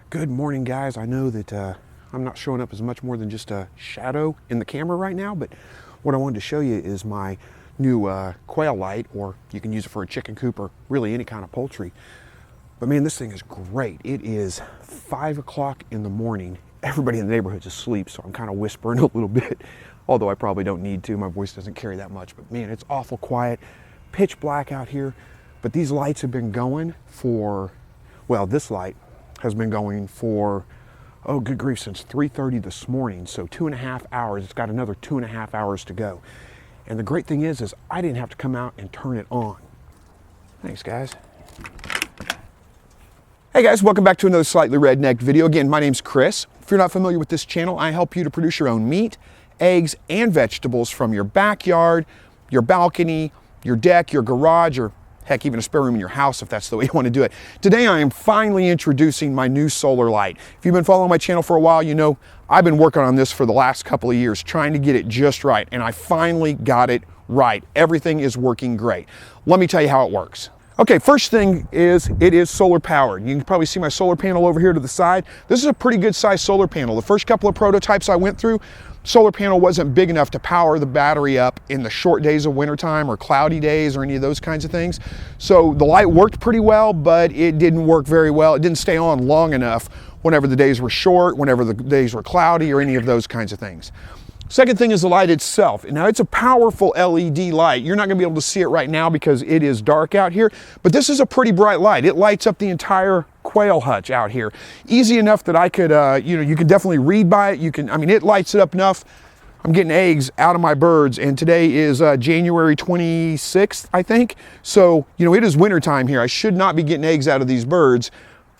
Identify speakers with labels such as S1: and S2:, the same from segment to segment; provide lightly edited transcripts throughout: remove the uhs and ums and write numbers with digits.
S1: Good morning, guys. I know that I'm not showing up as much more than just a shadow in the camera right now, but what I wanted to show you is my new quail light, or you can use it for a chicken coop or really any kind of poultry. But man, this thing is great. It is 5 o'clock in the morning. Everybody in the neighborhood's asleep, so I'm kind of whispering a little bit, although I probably don't need to. My voice doesn't carry that much, but man, it's awful quiet, pitch black out here. But these lights have been going for, well, this light has been going for, oh good grief, since 3:30 this morning. So 2.5 hours. It's got another 2.5 hours to go. And the great thing is I didn't have to come out and turn it on. Thanks, guys. Hey guys, welcome back to another Slightly Rednecked video. Again, my name's Chris. If you're not familiar with this channel, I help you to produce your own meat, eggs, and vegetables from your backyard, your balcony, your deck, your garage, or heck, even a spare room in your house if that's the way you want to do it. Today I am finally introducing my new solar light. If you've been following my channel for a while, you know I've been working on this for the last couple of years, trying to get it just right, and I finally got it right. Everything is working great. Let me tell you how it works. Okay, first thing is it is solar powered. You can probably see my solar panel over here to the side. This is a pretty good sized solar panel. The first couple of prototypes I went through, solar panel wasn't big enough to power the battery up in the short days of wintertime or cloudy days or any of those kinds of things. So the light worked pretty well, but it didn't work very well. It didn't stay on long enough whenever the days were short, whenever the days were cloudy, or any of those kinds of things. Second thing is the light itself. Now it's a powerful LED light. You're not gonna be able to see it right now because it is dark out here, but this is a pretty bright light. It lights up the entire quail hutch out here. Easy enough that I could, you can definitely read by it. It lights it up enough. I'm getting eggs out of my birds, and today is January 26th, I think. So, it is wintertime here. I should not be getting eggs out of these birds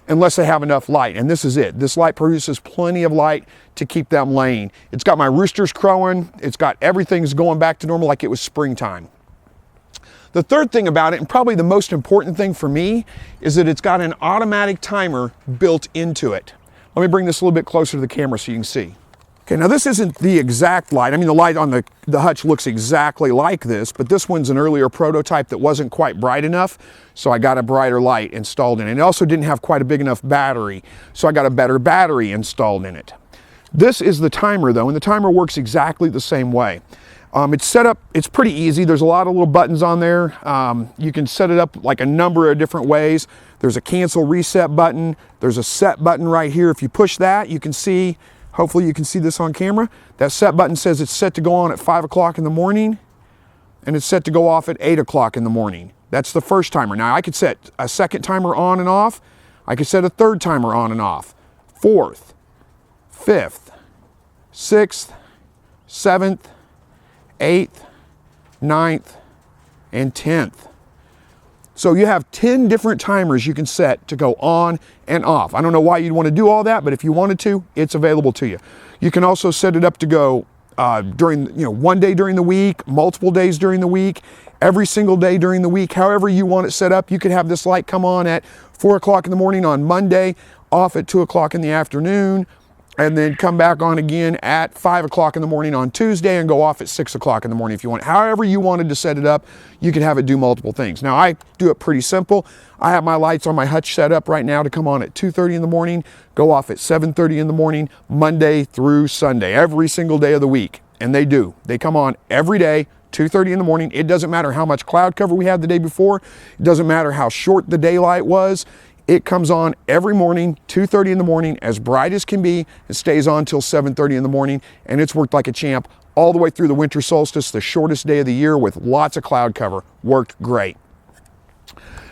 S1: unless they have enough light, and this is it. This light produces plenty of light to keep them laying. It's got my roosters crowing. It's got everything's going back to normal like it was springtime. The third thing about it, and probably the most important thing for me, is that it's got an automatic timer built into it. Let me bring this a little bit closer to the camera so you can see. Okay, now this isn't the exact light. I mean, the light on the hutch looks exactly like this, but this one's an earlier prototype that wasn't quite bright enough, so I got a brighter light installed in it. It also didn't have quite a big enough battery, so I got a better battery installed in it. This is the timer though, and the timer works exactly the same way. It's set up, it's pretty easy. There's a lot of little buttons on there. You can set it up like a number of different ways. There's a cancel reset button. There's a set button right here. If you push that, you can see, hopefully you can see this on camera. That set button says it's set to go on at 5 o'clock in the morning, and it's set to go off at 8 o'clock in the morning. That's the first timer. Now I could set a second timer on and off. I could set a third timer on and off. Fourth, fifth, sixth, seventh, 8th, 9th, and 10th. So you have 10 different timers you can set to go on and off. I don't know why you'd want to do all that, but if you wanted to, it's available to you. You can also set it up to go during, one day during the week, multiple days during the week, every single day during the week, however you want it set up. You could have this light come on at 4 o'clock in the morning on Monday, off at 2 o'clock in the afternoon, and then come back on again at 5 o'clock in the morning on Tuesday and go off at 6 o'clock in the morning if you want. However you wanted to set it up, you could have it do multiple things. Now I do it pretty simple. I have my lights on my hutch set up right now to come on at 2:30 in the morning, go off at 7:30 in the morning, Monday through Sunday, every single day of the week. And they do. They come on every day, 2:30 in the morning. It doesn't matter how much cloud cover we had the day before. It doesn't matter how short the daylight was. It comes on every morning, 2:30 in the morning, as bright as can be. It stays on till 7:30 in the morning, and it's worked like a champ all the way through the winter solstice, the shortest day of the year with lots of cloud cover. Worked great.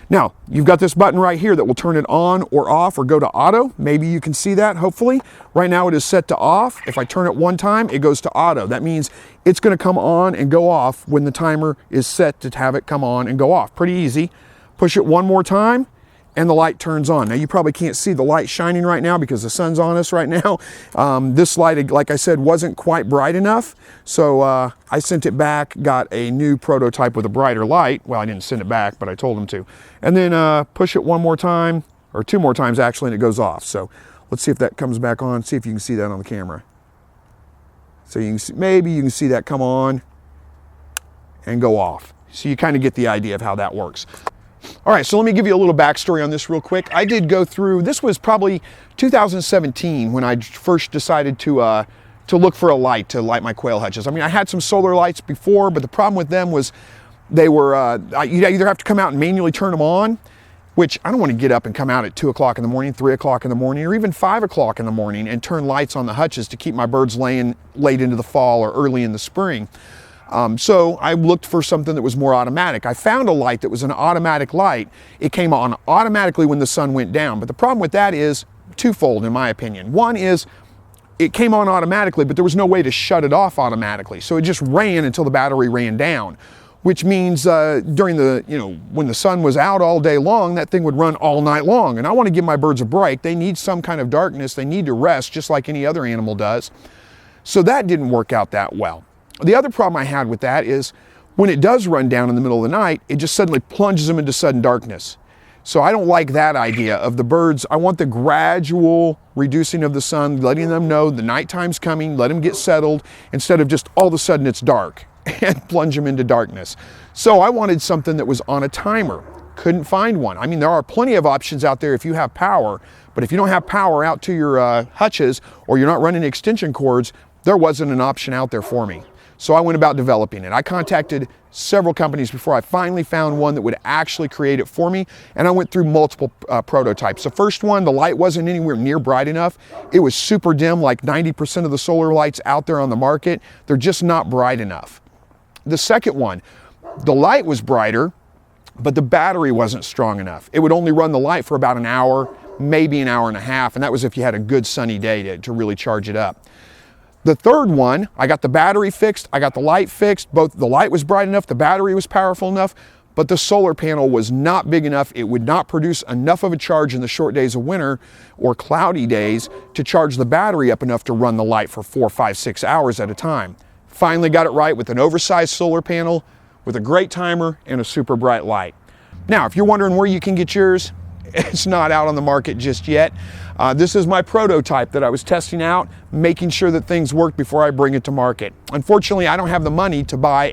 S1: Now, you've got this button right here that will turn it on or off or go to auto. Maybe you can see that, hopefully. Right now it is set to off. If I turn it one time, it goes to auto. That means it's gonna come on and go off when the timer is set to have it come on and go off. Pretty easy. Push it one more time, and the light turns on. Now you probably can't see the light shining right now because the sun's on us right now. This light, like I said, wasn't quite bright enough. So I sent it back, got a new prototype with a brighter light. Well, I didn't send it back, but I told him to. And then push it one more time, or two more times actually, and it goes off. So let's see if that comes back on. See if you can see that on the camera. So you can see, maybe you can see that come on and go off. So you kind of get the idea of how that works. All right, so let me give you a little backstory on this real quick. I did go through, this was probably 2017 when I first decided to look for a light to light my quail hutches. I mean, I had some solar lights before, but the problem with them was they were, you'd either have to come out and manually turn them on, which I don't want to get up and come out at 2 o'clock in the morning, 3 o'clock in the morning, or even 5 o'clock in the morning and turn lights on the hutches to keep my birds laying late into the fall or early in the spring. So I looked for something that was more automatic. I found a light that was an automatic light. It came on automatically when the sun went down. But the problem with that is twofold, in my opinion. One is it came on automatically, but there was no way to shut it off automatically. So it just ran until the battery ran down, which means during the, when the sun was out all day long, that thing would run all night long. And I want to give my birds a break. They need some kind of darkness. They need to rest just like any other animal does. So that didn't work out that well. The other problem I had with that is when it does run down in the middle of the night, it just suddenly plunges them into sudden darkness. So I don't like that idea of the birds. I want the gradual reducing of the sun, letting them know the nighttime's coming, let them get settled, instead of just all of a sudden it's dark and plunge them into darkness. So I wanted something that was on a timer. Couldn't find one. I mean, there are plenty of options out there if you have power, but if you don't have power out to your hutches or you're not running extension cords, there wasn't an option out there for me. So I went about developing it. I contacted several companies before I finally found one that would actually create it for me, and I went through multiple prototypes. The first one, the light wasn't anywhere near bright enough. It was super dim, like 90% of the solar lights out there on the market. They're just not bright enough. The second one, the light was brighter, but the battery wasn't strong enough. It would only run the light for about an hour, maybe an hour and a half, and that was if you had a good sunny day to really charge it up. The third one, I got the battery fixed, I got the light fixed. Both the light was bright enough, the battery was powerful enough, but the solar panel was not big enough. It would not produce enough of a charge in the short days of winter or cloudy days to charge the battery up enough to run the light for 4, 5, 6 hours at a time. Finally got it right with an oversized solar panel, with a great timer and a super bright light. Now, if you're wondering where you can get yours, it's not out on the market just yet. This is my prototype that I was testing out, making sure that things work before I bring it to market. Unfortunately, I don't have the money to buy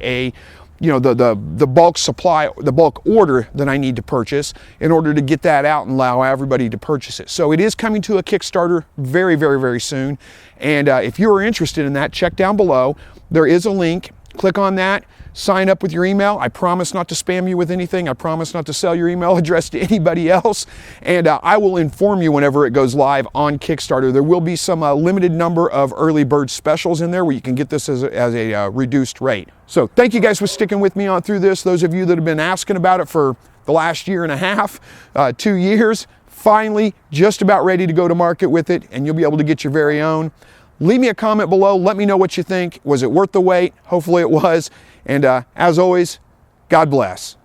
S1: the bulk supply, the bulk order that I need to purchase in order to get that out and allow everybody to purchase it. So it is coming to a Kickstarter very, very, very soon. And if you are interested in that, check down below. There is a link. Click on that. Sign up with your email. I promise not to spam you with anything. I promise not to sell your email address to anybody else. And I will inform you whenever it goes live on Kickstarter. There will be some limited number of early bird specials in there where you can get this as a reduced rate. So thank you guys for sticking with me on through this. Those of you that have been asking about it for the last year and a half, 2 years, finally just about ready to go to market with it, and you'll be able to get your very own. Leave me a comment below. Let me know what you think. Was it worth the wait? Hopefully it was. And as always, God bless.